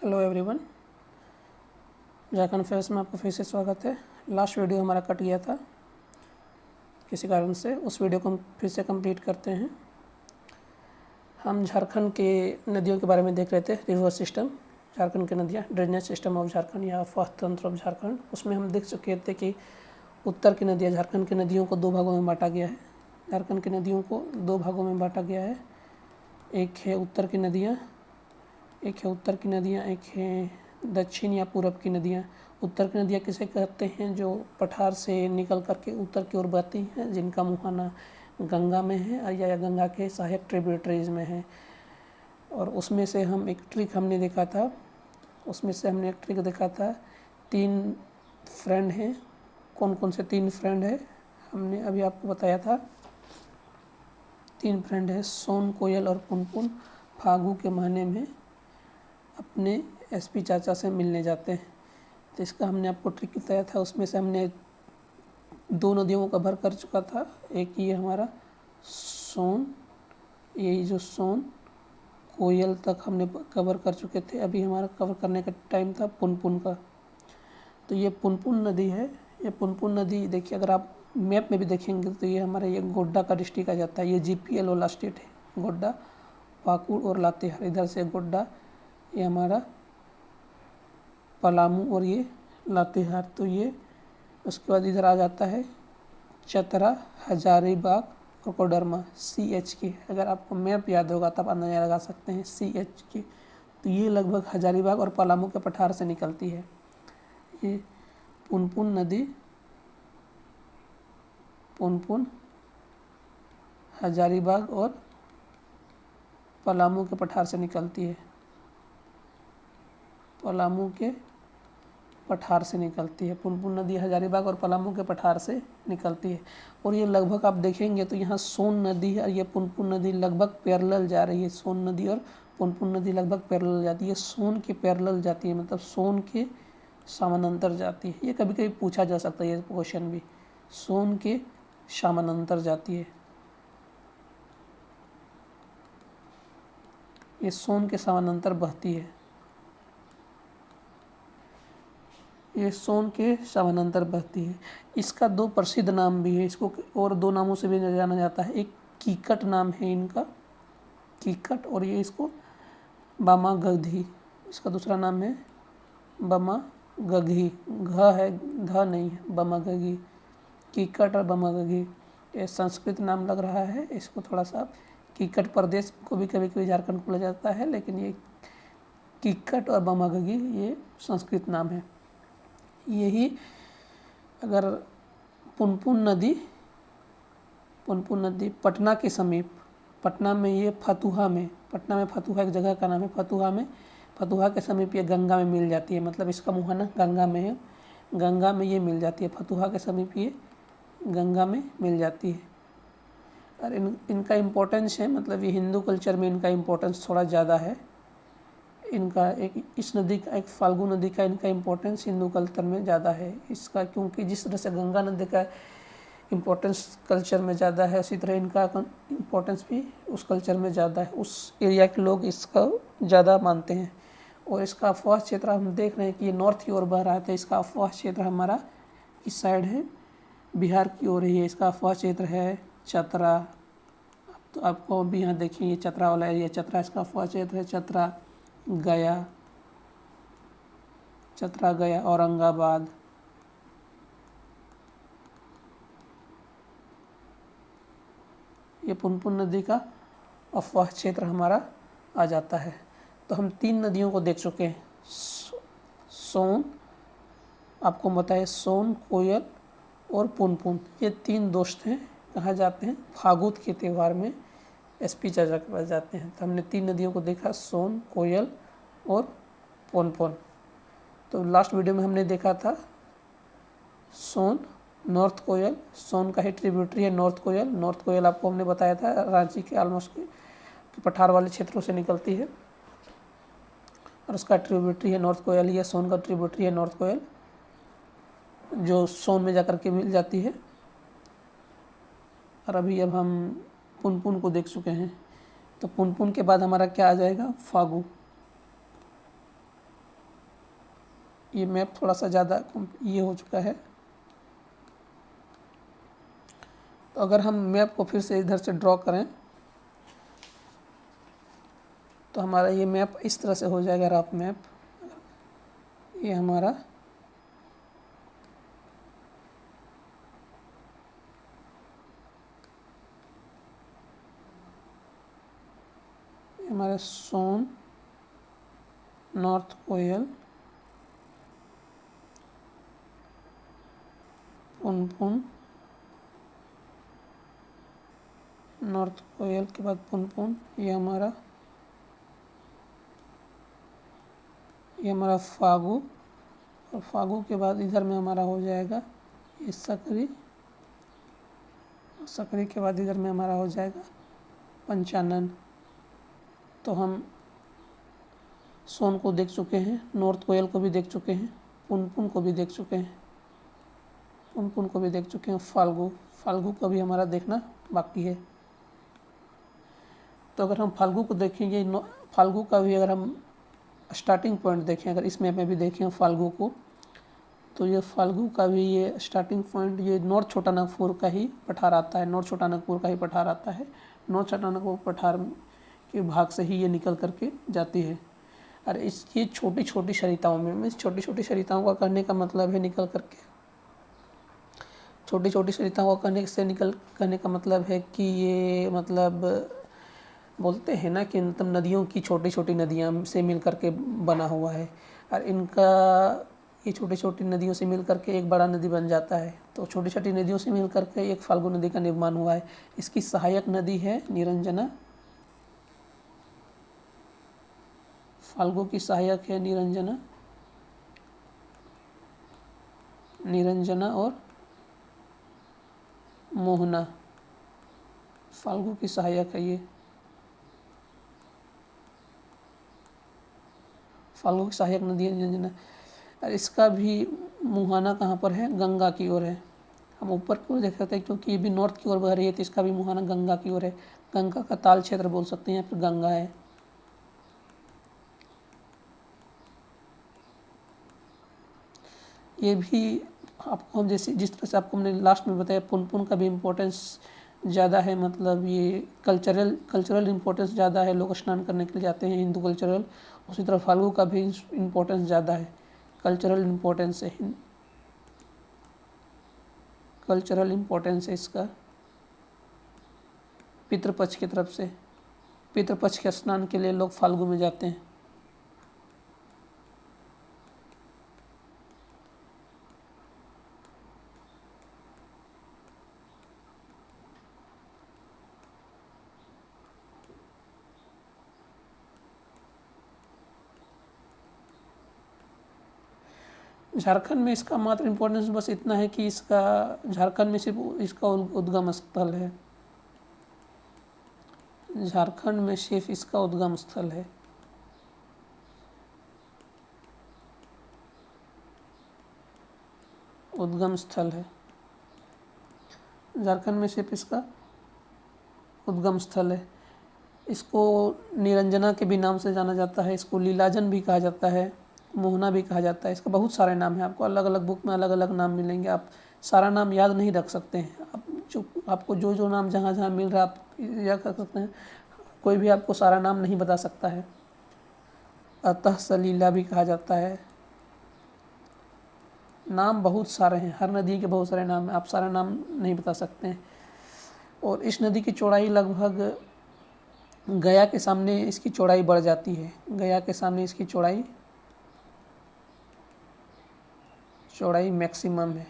Hello everyone, Jharkhand fest में आपका फिर से स्वागत है। लास्ट वीडियो हमारा कट गया था किसी कारण से, उस वीडियो को हम फिर से कंप्लीट करते हैं। हम झारखंड के नदियों के बारे में देख रहे थे, रिवर सिस्टम, झारखंड की नदियाँ, ड्रेनेज सिस्टम ऑफ झारखंड या अफवाह तंत्र ऑफ झारखंड। उसमें हम देख चुके थे कि उत्तर की नदियाँ, झारखंड की नदियों को दो भागों में बांटा गया है। झारखंड की नदियों को दो भागों में बांटा गया है, एक है उत्तर की नदियाँ, एक है दक्षिण या पूरब की नदियाँ। उत्तर की नदियाँ किसे कहते हैं? जो पठार से निकल करके उत्तर की ओर बहती हैं, जिनका मुहाना गंगा में है या गंगा के सहायक ट्रिब्यूटरीज में है। और उसमें से हम एक ट्रिक हमने देखा था, तीन फ्रेंड हैं। कौन कौन से तीन फ्रेंड है हमने अभी आपको बताया था। तीन फ्रेंड है, सोन, कोयल और पुनपुन। फागु के महीने में अपने एसपी चाचा से मिलने जाते हैं। तो इसका हमने आपको ट्रिक बताया था। उसमें से हमने दो नदियों को कवर कर चुका था। एक ये हमारा सोन, यही जो सोन कोयल तक हमने कवर कर चुके थे। अभी हमारा कवर करने का टाइम था पुनपुन का। तो ये पुनपुन नदी है। ये पुनपुन नदी देखिए, अगर आप मैप में भी देखेंगे तो ये हमारा ये गोड्डा का डिस्ट्रिक्ट आ जाता है। ये जीपीएल वाला स्टेट है, गोड्डा, पाकुड़ और लातेहार। इधर से गोड्डा, ये हमारा पलामू और ये लातेहार। तो ये उसके बाद इधर आ जाता है चतरा, हजारीबाग और कोडरमा, CH के। अगर आपको मैप याद होगा तब अंदाजा लगा सकते हैं, CH के। तो ये लगभग हजारीबाग और पलामू के पठार से निकलती है। ये पुनपुन नदी, पुनपुन, हजारीबाग और पलामू के पठार से निकलती है। पलामू के पठार से निकलती है। पुनपुन नदी हजारीबाग और पलामू के पठार से निकलती है। और ये लगभग आप देखेंगे तो यहाँ सोन नदी है और ये पुनपुन नदी लगभग पैरेलल जा रही है। सोन नदी और पुनपुन नदी लगभग पैरेलल जाती है। सोन के पैरेलल जाती है, मतलब सोन के समानांतर जाती है। ये कभी कभी पूछा जा सकता है, ये क्वेश्चन भी, सोन के समानांतर जाती है। ये सोन के समानांतर बहती है। ये सोन के समानांतर बहती है। इसका दो प्रसिद्ध नाम भी है, इसको और दो नामों से भी जाना जाता है। एक कीकट नाम है इनका, कीकट, और ये इसको बामागधी, इसका दूसरा नाम है बमागघी। घ है, ध नहीं है, बमागघी। कीकट और बमागघी, ये संस्कृत नाम लग रहा है। इसको थोड़ा सा कीकट प्रदेश को भी कभी कभी झारखंड को बोला जाता है, लेकिन ये कीकट और बमागघी ये संस्कृत नाम है। यही अगर पुनपुन नदी पटना के समीप, पटना में ये फतुहा में, पटना में फतुहा एक जगह का नाम है, फतुहा के समीप ये गंगा में मिल जाती है। मतलब इसका मुहाना गंगा में है, गंगा में ये मिल जाती है। फतुहा के समीप ये गंगा में मिल जाती है। और इनका इम्पोर्टेंस है, मतलब ये हिंदू कल्चर में इनका इम्पोर्टेंस थोड़ा ज़्यादा है। इनका एक, इस नदी का, एक फाल्गु नदी का इनका इम्पोर्टेंस हिंदू कल्चर में ज़्यादा है इसका, क्योंकि जिस तरह से गंगा नदी का इम्पोर्टेंस कल्चर में ज़्यादा है, उसी तरह इनका इम्पोर्टेंस भी उस कल्चर में ज़्यादा है। उस एरिया के लोग इसका ज़्यादा मानते हैं। और इसका अफवाह क्षेत्र हम देख रहे हैं कि ये नॉर्थ की ओर बह रहा है, तो इसका अफवाह क्षेत्र हमारा इस साइड है, बिहार की ओर ही है। इसका अफवाह क्षेत्र है चतरा। तो आपको अभी यहाँ देखिए, ये चतरा वाला एरिया, चतरा इसका अफवाह क्षेत्र है। चतरा गया, औरंगाबाद, ये पुनपुन नदी का अफवाह क्षेत्र हमारा आ जाता है। तो हम तीन नदियों को देख चुके हैं। सोन, आपको बताए, सोन, कोयल और पुनपुन, ये तीन दोस्त हैं। कहाँ जाते हैं? फागुत के त्यौहार में एसपी चाचा के पास जाते हैं। तो हमने तीन नदियों को देखा, सोन, कोयल और पुनपुन। तो लास्ट वीडियो में हमने देखा था सोन, नॉर्थ कोयल, सोन का ही ट्रिब्यूटरी है नॉर्थ कोयल। नॉर्थ कोयल आपको हमने बताया था रांची के ऑलमोस्ट पठार वाले क्षेत्रों से निकलती है और उसका ट्रिब्यूटरी है नॉर्थ कोयल। ये सोन का ट्रिब्यूटरी है नॉर्थ कोयल, जो सोन में जाकर के मिल जाती है। और अब हम पुनपुन को देख चुके हैं। तो पुनपुन के बाद हमारा क्या आ जाएगा? फागु। ये मैप थोड़ा सा ज़्यादा ये हो चुका है। तो अगर हम मैप को फिर से इधर से ड्रॉ करें तो हमारा ये मैप इस तरह से हो जाएगा, रफ मैप। ये हमारा सोन, नॉर्थ कोयल, पुनपुन, नॉर्थ कोयल के बाद पुनपुन, ये हमारा फागू, और फागू के बाद इधर में हमारा हो जाएगा ये सकरी, सकरी के बाद इधर में हमारा हो जाएगा पंचानन। तो हम सोन को देख चुके हैं, नॉर्थ कोयल को भी देख चुके हैं, पुनपुन को भी देख चुके हैं, पुनपुन को भी देख चुके हैं, फाल्गु, फाल्गु का भी हमारा देखना बाकी है। तो अगर हम फाल्गु को देखेंगे, फाल्गु का भी अगर हम स्टार्टिंग पॉइंट देखें, अगर इस मैप में भी देखें फाल्गु को, तो ये फाल्गु का भी ये स्टार्टिंग पॉइंट ये नॉर्थ छोटा नागपुर का ही पठार आता है, नॉर्थ छोटा नागपुर का ही पठार आता है। नॉर्थ छोटा नागपुर पठार के भाग से ही ये निकल करके जाती है। और ये छोटी छोटी सरिताओं में, इस छोटी छोटी सरिताओं का कहने का मतलब है निकल करके, छोटी छोटी सरिताओं का कहने का मतलब है कि ये मतलब बोलते हैं ना कि मतलब नदियों की छोटी छोटी नदियाँ से मिल करके बना हुआ है, और इनका ये छोटी छोटी नदियों से मिल करके एक बड़ा नदी बन जाता है। तो छोटी छोटी नदियों से मिल करके एक फाल्गु नदी का निर्माण हुआ है। इसकी सहायक नदी है निरंजना, फाल्गु की सहायक है निरंजना, निरंजना और मोहना, फाल्गु की सहायक है ये, फाल्गु की सहायक नदी है निरंजना। और इसका भी मुहाना कहाँ पर है, गंगा की ओर है। हम ऊपर की ओर देख सकते हैं क्योंकि ये भी नॉर्थ की ओर बह रही है, तो इसका भी मुहाना गंगा की ओर है। गंगा का ताल क्षेत्र बोल सकते हैं, या फिर गंगा है। ये भी आपको हम जैसे जिस तरह से आपको हमने लास्ट में बताया, पुनपुन का भी इम्पोर्टेंस ज़्यादा है, मतलब ये कल्चरल इम्पोर्टेंस ज़्यादा है, लोग स्नान करने के लिए जाते हैं, हिंदू कल्चरल। उसी तरह फाल्गु का भी इम्पोर्टेंस ज़्यादा है, कल्चरल इम्पोर्टेंस है, कल्चरल इम्पोर्टेंस है इसका। पितृपक्ष की तरफ से, पितृपक्ष के स्नान के लिए लोग फाल्गु में जाते हैं। झारखंड में इसका मात्र इम्पोर्टेंस बस इतना है कि इसका झारखंड में सिर्फ इसका उद्गम स्थल है, झारखंड में सिर्फ इसका उद्गम स्थल है। उद्गम स्थल है झारखंड में, सिर्फ इसका उद्गम स्थल है। इसको निरंजना के भी नाम से जाना जाता है, इसको लीलाजन भी कहा जाता है, मोहना भी कहा जाता है। इसका बहुत सारे नाम हैं, आपको अलग अलग बुक में अलग अलग नाम मिलेंगे। आप सारा नाम याद नहीं रख सकते हैं, आपको जो जो नाम जहाँ जहाँ मिल रहा है आप याद कर सकते हैं, कोई भी आपको सारा नाम नहीं बता सकता है। अतः सलीला भी कहा जाता है। नाम बहुत सारे हैं, हर नदी के बहुत सारे नाम हैं, आप सारा नाम नहीं बता सकते हैं। और इस नदी की चौड़ाई लगभग गया के सामने इसकी चौड़ाई बढ़ जाती है, गया के सामने इसकी चौड़ाई मैक्सिमम है,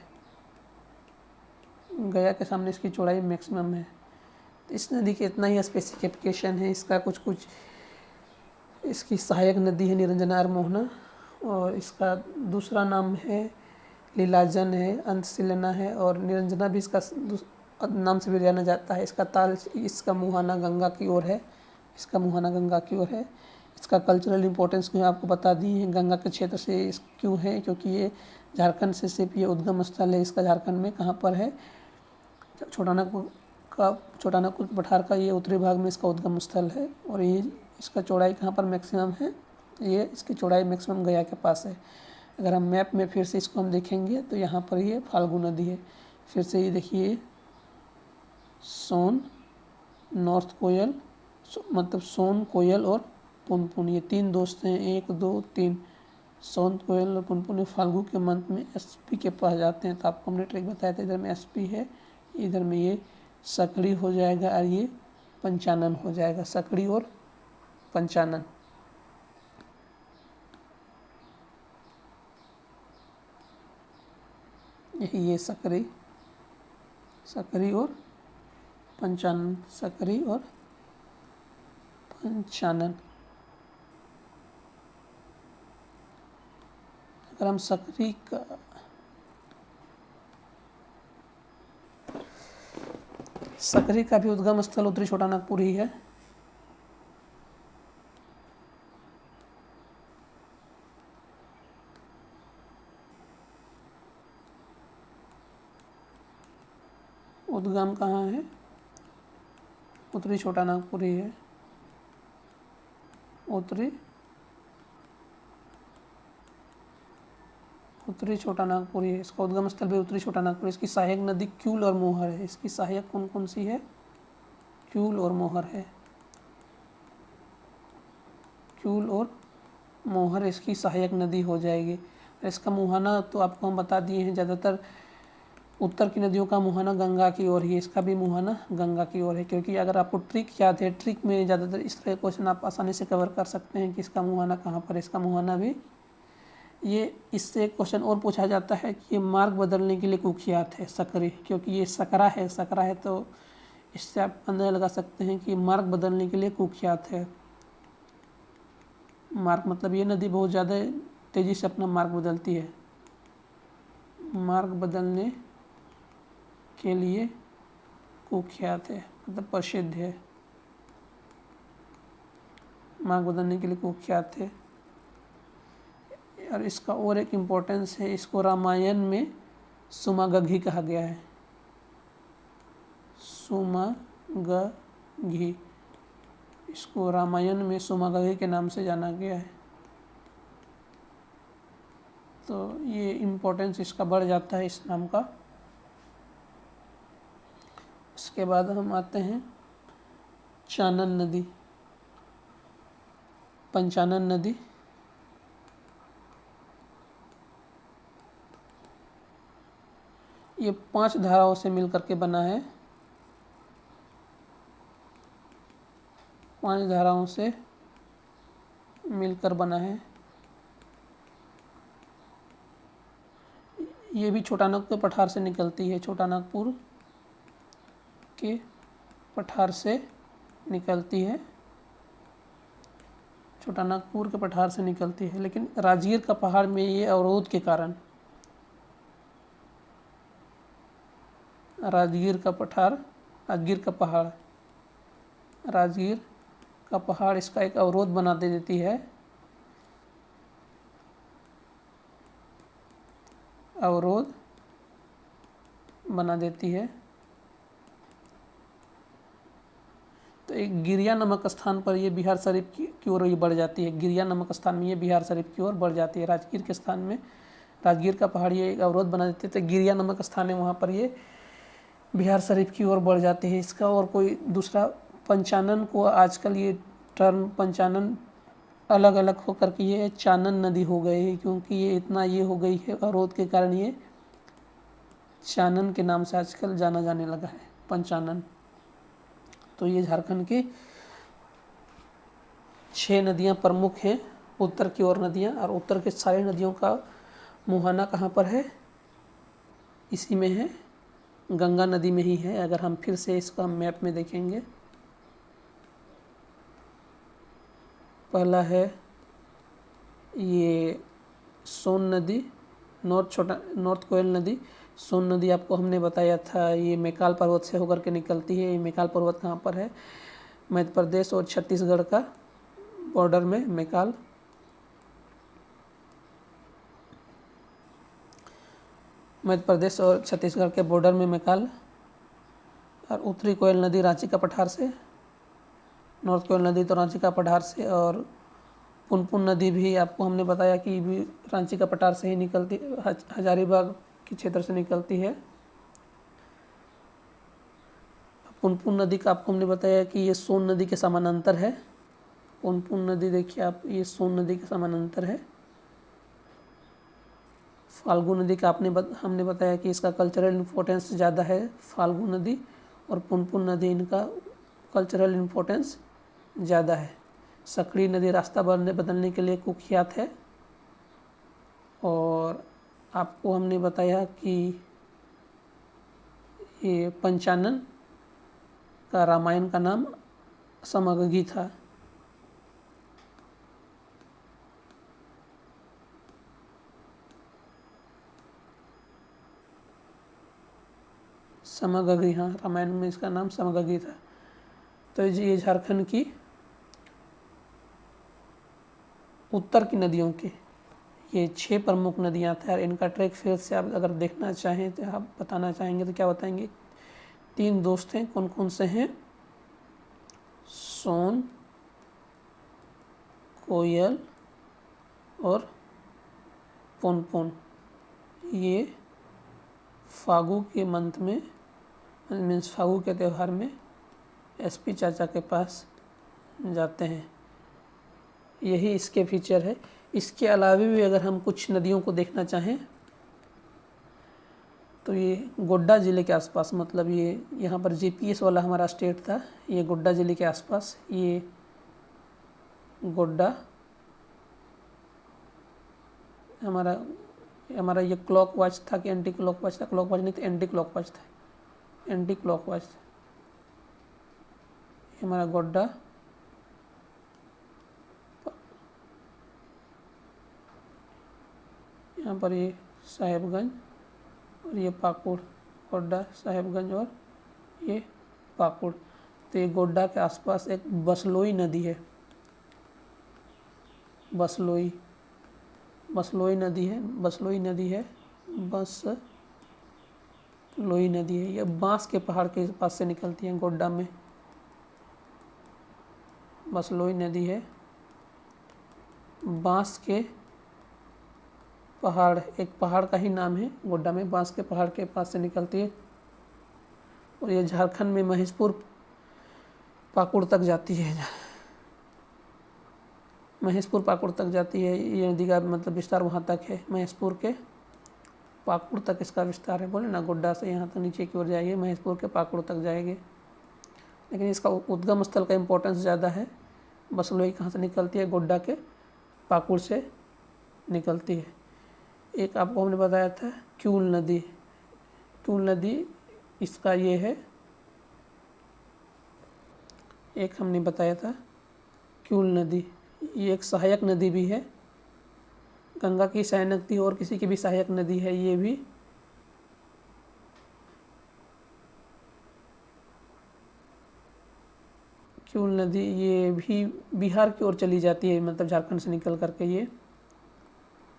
गया के सामने इसकी चौड़ाई मैक्सिमम है। इस नदी के इतना ही स्पेसिफिकेशन है। इसका कुछ इसकी सहायक नदी है निरंजना और मोहना, और इसका दूसरा नाम है लीलाजन है, अंतशिलेना है, और निरंजना भी इसका नाम से भी जाना जाता है। इसका ताल, इसका मुहाना गंगा की ओर है, इसका मुहाना गंगा की ओर है। इसका कल्चरल इम्पोर्टेंस क्यों आपको बता दी है, गंगा के क्षेत्र से क्यों है, क्योंकि ये झारखंड से सिर्फ ये उद्गम स्थल है इसका। झारखंड में कहाँ पर है, छोटा नागपुर पठार का ये उत्तरी भाग में इसका उद्गम स्थल है। और ये इसका चौड़ाई कहाँ पर मैक्सिमम है, ये इसकी चौड़ाई मैक्सिमम गया के पास है। अगर हम मैप में फिर से इसको हम देखेंगे तो यहाँ पर ये फाल्गु नदी है। फिर से ये देखिए सोन, नॉर्थ कोयल, मतलब सोन, कोयल और पुनपुन, ये 3 दोस्त हैं, 1 2 3। सोन, कोयल और पुनपुन फाल्गु के मंथ में एसपी के पास जाते हैं। तो आपको हमने ट्रिक बताया था, इधर में एसपी है, इधर में ये सकड़ी हो जाएगा और ये पंचानन हो जाएगा, सकड़ी और पंचानन। यही ये सकड़ी, सकड़ी और पंचानन, सकड़ी और पंचानन। अगर हम सकड़ी का भी उद्गम स्थल उत्तरी छोटा नागपुर ही है। उद्गम कहाँ है? उत्तरी छोटा नागपुर ही है, उत्तरी छोटा नागपुर ही है। इसका उद्गम स्थल भी उत्तरी छोटा नागपुर। इसकी सहायक नदी क्यूल और मोहर है। इसकी सहायक कौन कौन सी है? क्यूल और मोहर है। क्यूल और मोहर इसकी सहायक नदी हो जाएगी। इसका मुहाना तो आपको हम बता दिए हैं, ज़्यादातर उत्तर की नदियों का मुहाना गंगा की ओर ही, इसका भी मुहाना गंगा की ओर है। क्योंकि अगर आपको ट्रिक याद है, ट्रिक में ज़्यादातर इस तरह के क्वेश्चन आप आसानी से कवर कर सकते हैं कि इसका मुहाना कहाँ पर है। इसका मुहाना भी ये, इससे क्वेश्चन और पूछा जाता है कि ये मार्ग बदलने के लिए कुख्यात है सकरी, क्योंकि ये सकरा है तो इससे आप अंदाजा लगा सकते हैं कि मार्ग बदलने के लिए कुख्यात है। मार्ग मतलब ये नदी बहुत ज़्यादा तेज़ी से अपना मार्ग बदलती है, मार्ग बदलने के लिए कुख्यात है, मतलब प्रसिद्ध है, मार्ग बदलने के लिए कुख्यात है। और इसका और एक इम्पोर्टेंस है, इसको रामायण में सुमागघी कहा गया है, सुमागघी, इसको रामायण में सुमागघी के नाम से जाना गया है। तो ये इम्पोर्टेंस इसका बढ़ जाता है इस नाम का। इसके बाद हम आते हैं चानन नदी, पंचानन नदी। ये 5 धाराओं से मिल करके बना है, 5 धाराओं से मिलकर बना है। ये भी छोटा नागपुर के पठार से निकलती है, छोटा नागपुर के पठार से निकलती है, छोटा नागपुर के पठार से निकलती है। लेकिन राजगीर का पहाड़ में ये अवरोध के कारण, राजगीर का पठार, राजगीर का पहाड़, राजगीर का पहाड़ इसका एक अवरोध बना दे देती है, अवरोध बना देती है। तो एक गिरिया नामक स्थान पर ये बिहार शरीफ की ओर ये बढ़ जाती है, गिरिया नामक स्थान में ये बिहार शरीफ की ओर बढ़ जाती है। राजगीर के स्थान में, राजगीर का पहाड़ ये एक अवरोध बना देती है, तो गिरिया नामक स्थान है, वहाँ पर ये बिहार शरीफ की ओर बढ़ जाती है। इसका और कोई दूसरा, पंचानन को आजकल ये टर्म पंचानन अलग अलग होकर के ये चानन नदी हो गई है, क्योंकि ये इतना ये हो गई है अवरोध के कारण, ये चानन के नाम से आजकल जाना जाने लगा है, पंचानन। तो ये झारखंड की 6 नदियाँ प्रमुख हैं, उत्तर की ओर नदियाँ, और उत्तर के सारी नदियों का मुहाना कहाँ पर है? इसी में है, गंगा नदी में ही है। अगर हम फिर से इसका मैप में देखेंगे, पहला है ये सोन नदी, नॉर्थ कोयल नदी। सोन नदी आपको हमने बताया था, ये मैकाल पर्वत से होकर के निकलती है। ये मैकाल पर्वत कहाँ पर है? मध्य प्रदेश और छत्तीसगढ़ का बॉर्डर में मैकाल, मध्य प्रदेश और छत्तीसगढ़ के बॉर्डर में मैकाल। और उत्तरी कोयल नदी रांची का पठार से, नॉर्थ कोयल नदी तो रांची का पठार से, और पुनपुन नदी भी आपको हमने बताया कि भी रांची का पठार से ही निकलती, हजारीबाग के क्षेत्र से निकलती है। पुनपुन नदी का आपको हमने बताया कि ये सोन नदी के समानांतर है। पुनपुन नदी देखिए आप, ये सोन नदी के समानांतर है। फाल्गु नदी का हमने बताया कि इसका कल्चरल इम्पोर्टेंस ज़्यादा है, फाल्गु नदी, और पुनपुन नदी इनका कल्चरल इम्पोर्टेंस ज़्यादा है। सकड़ी नदी रास्ता बदलने के लिए कुख्यात है। और आपको हमने बताया कि ये पंचानन का रामायण का नाम समगगी था। समगगी, हाँ, रामायण में इसका नाम समगगी था। तो ये झारखंड की उत्तर की नदियों के ये 6 प्रमुख नदियाँ थे। और इनका ट्रैक फिर से आप अगर देखना चाहें तो आप बताना चाहेंगे तो क्या बताएंगे? 3 दोस्त हैं, कौन कौन से हैं? सोन, कोयल और पुनपुन। ये फागु के मंथ में, मीन्स फागु के त्यौहार में एसपी चाचा के पास जाते हैं। यही इसके फीचर है। इसके अलावा भी अगर हम कुछ नदियों को देखना चाहें तो ये गोड्डा ज़िले के आसपास, मतलब ये यहाँ पर जीपीएस वाला हमारा स्टेट था, ये गोड्डा ज़िले के आसपास, ये गोड्डा हमारा ये क्लॉकवाइज था कि एंटी क्लॉकवाइज था? क्लॉकवाइज नहीं था, एंटी क्लॉकवाइज था, एंटी क्लॉकवाइज। हमारा गोड्डा, यहाँ पर ये साहेबगंज और ये पाकुड़, गोड्डा, साहेबगंज और ये पाकुड़। तो ये गोड्डा के आसपास एक बसलोई नदी है, बसलोई नदी है, बसलोई नदी है, बसलोई नदी है। ये बांस के पहाड़ के पास से निकलती है गोड्डा में। बसलोई नदी है, बांस के पहाड़, एक पहाड़ का ही नाम है गोड्डा में, बांस के पहाड़ के पास से निकलती है। और ये झारखंड में महेशपुर पाकुड़ तक जाती है, महेशपुर पाकुड़ तक जाती है। ये नदी का मतलब विस्तार वहाँ तक है, महेशपुर के पाकुड़ तक इसका विस्तार है। बोले ना, गोड्डा से यहाँ तक नीचे की ओर जाएगी, महेशपुर के पाकुड़ तक जाएगी। लेकिन इसका उद्गम स्थल का इम्पोर्टेंस ज़्यादा है। बसलोई कहाँ से निकलती है? गोड्डा के पाकुड़ से निकलती है। एक आपको हमने बताया था क्यूल नदी, क्यूल नदी इसका ये है, एक हमने बताया था क्यूल नदी, ये एक सहायक नदी भी है, गंगा की सहायक नदी और किसी की भी सहायक नदी है। ये भी क्यूल नदी, ये भी बिहार की ओर चली जाती है, मतलब झारखंड से निकल करके ये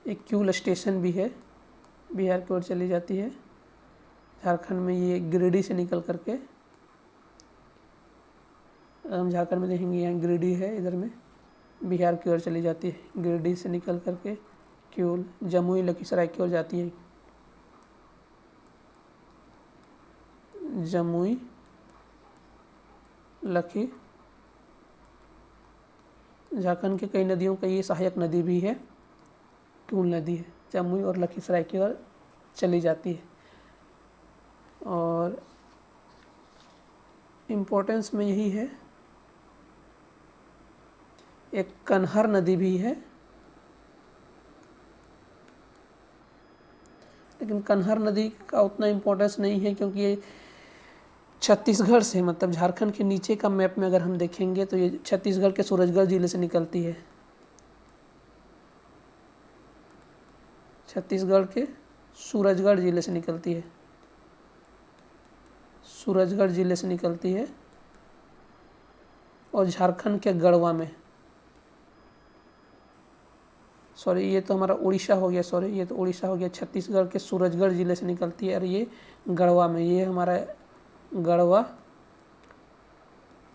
एक क्यूल स्टेशन भी है, बिहार की ओर चली जाती है। झारखंड में ये गिरिडीह से निकल करके, हम झारखंड में देखेंगे यहाँ गिरिडीह है, इधर में बिहार की ओर चली जाती है। गिरिडीह से निकल करके क्यूल जमुई लखीसराय की ओर जाती है। जमुई लखी, झारखंड के कई नदियों का ये सहायक नदी भी है, क्यूल नदी है, जमुई और लखीसराय की ओर चली जाती है। और इम्पोर्टेंस में यही है। एक कन्हर नदी भी है, लेकिन कन्हर नदी का उतना इम्पोर्टेंस नहीं है क्योंकि ये छत्तीसगढ़ से, मतलब झारखंड के नीचे का मैप में अगर हम देखेंगे तो ये छत्तीसगढ़ के सूरजगढ़ जिले से निकलती है, छत्तीसगढ़ के सूरजगढ़ जिले से निकलती है, सूरजगढ़ जिले से निकलती है। और झारखंड के गढ़वा में, सॉरी ये तो हमारा उड़ीसा हो गया, सॉरी ये तो उड़ीसा हो गया, छत्तीसगढ़ के सूरजगढ़ जिले से निकलती है। और ये गढ़वा में, ये हमारा गढ़वा,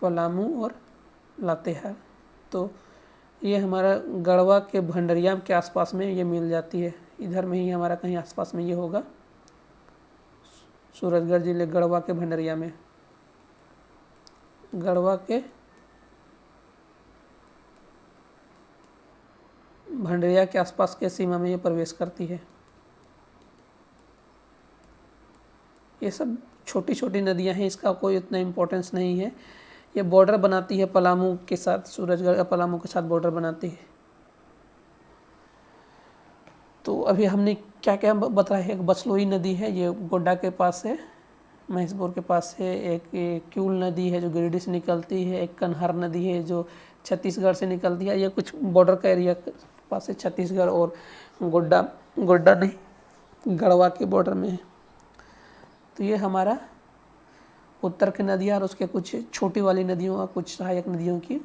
पलामू और लातेहार। तो ये हमारा गढ़वा के भंडरिया के आसपास में ये मिल जाती है, इधर में ही हमारा कहीं आसपास में ये होगा, सूरजगढ़ जिले गढ़वा के भंडरिया में, गढ़वा के भंडरिया के आसपास के सीमा में ये प्रवेश करती है। ये सब छोटी छोटी नदियां हैं, इसका कोई उतना इम्पोर्टेंस नहीं है। ये बॉर्डर बनाती है पलामू के साथ, सूरजगढ़ का पलामू के साथ बॉर्डर बनाती है। तो अभी हमने क्या क्या बताया है, एक बसलोई नदी है, ये गोड्डा के पास है, महेशपुर के पास है, एक क्यूल नदी है जो गिरिडीह से निकलती है, एक कन्हार नदी है जो छत्तीसगढ़ से निकलती है। ये कुछ बॉर्डर का एरिया के पास है, छत्तीसगढ़ और गोड्डा नहीं, गढ़वा के बॉर्डर में है। तो ये हमारा उत्तर की नदियाँ और उसके कुछ छोटी वाली नदियों और कुछ सहायक नदियों की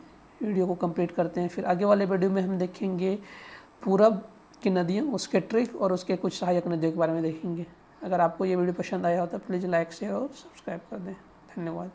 वीडियो को कंप्लीट करते हैं। फिर आगे वाले वीडियो में हम देखेंगे पूरब की नदियाँ, उसके ट्रिक और उसके कुछ सहायक नदियों के बारे में देखेंगे। अगर आपको ये वीडियो पसंद आया हो तो प्लीज़ लाइक शेयर और सब्सक्राइब कर दें। धन्यवाद।